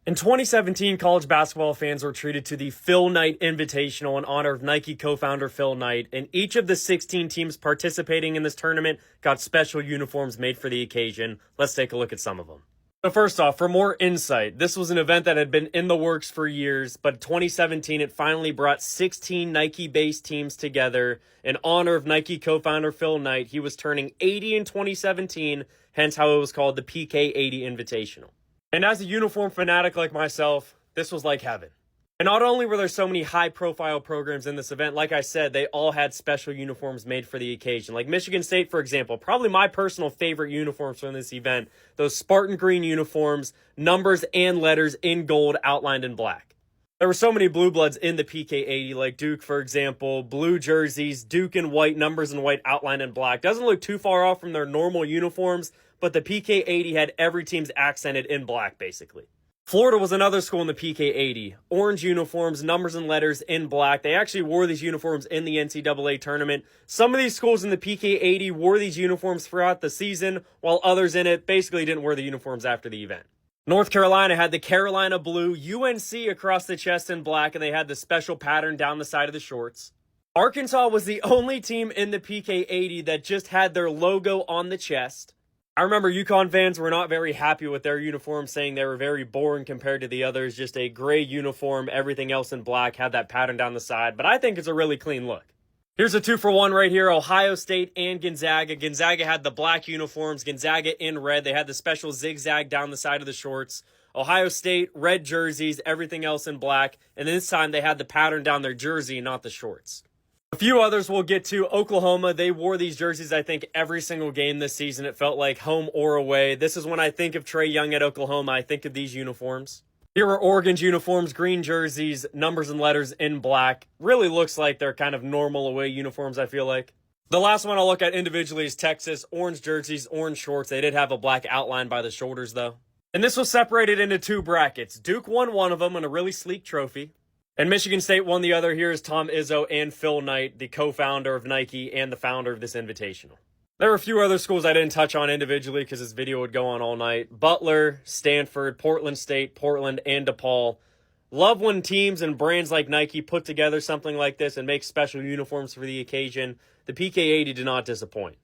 In 2017, college basketball fans were treated to the Phil Knight Invitational in honor of Nike co-founder Phil Knight, and each of the 16 teams participating in this tournament got special uniforms made for the occasion. Let's take a look at some of them. So first off, for more insight, this was an event that had been in the works for years, but in 2017, it finally brought 16 Nike-based teams together in honor of Nike co-founder Phil Knight. He was turning 80 in 2017, hence how it was called the PK80 Invitational. And as a uniform fanatic like myself, this was like heaven. And not only were there so many high-profile programs in this event, like I said, they all had special uniforms made for the occasion. Like Michigan State, for example, probably my personal favorite uniforms from this event. Those Spartan green uniforms, numbers and letters in gold outlined in black. There were so many blue bloods in the PK80, like Duke, for example, blue jerseys, Duke in white, numbers in white, outlined in black. Doesn't look too far off from their normal uniforms, but the PK80 had every team's accented in black, basically. Florida was another school in the PK80. Orange uniforms, numbers and letters in black. They actually wore these uniforms in the NCAA tournament. Some of these schools in the PK80 wore these uniforms throughout the season, while others in it basically didn't wear the uniforms after the event. North Carolina had the Carolina blue, UNC across the chest in black, and they had the special pattern down the side of the shorts. Arkansas was the only team in the PK80 that just had their logo on the chest. I remember UConn fans were not very happy with their uniform, saying they were very boring compared to the others. Just a gray uniform, everything else in black, had that pattern down the side. But I think it's a really clean look. Here's a 2-for-1 right here, Ohio State and Gonzaga. Gonzaga had the black uniforms, Gonzaga in red. They had the special zigzag down the side of the shorts. Ohio State, red jerseys, everything else in black. And this time they had the pattern down their jersey, not the shorts. A few others we'll get to. Oklahoma, they wore these jerseys, I think, every single game this season. It felt like home or away. This is when I think of Trae Young at Oklahoma, I think of these uniforms. Here are Oregon's uniforms, green jerseys, numbers and letters in black. Really looks like they're kind of normal away uniforms, I feel like. The last one I'll look at individually is Texas. Orange jerseys, orange shorts. They did have a black outline by the shoulders, though. And this was separated into two brackets. Duke won one of them in a really sleek trophy. And Michigan State won the other. Here is Tom Izzo and Phil Knight, the co-founder of Nike and the founder of this invitational. There were a few other schools I didn't touch on individually because this video would go on all night. Butler, Stanford, Portland State, Portland, and DePaul. Love when teams and brands like Nike put together something like this and make special uniforms for the occasion. The PK80 did not disappoint.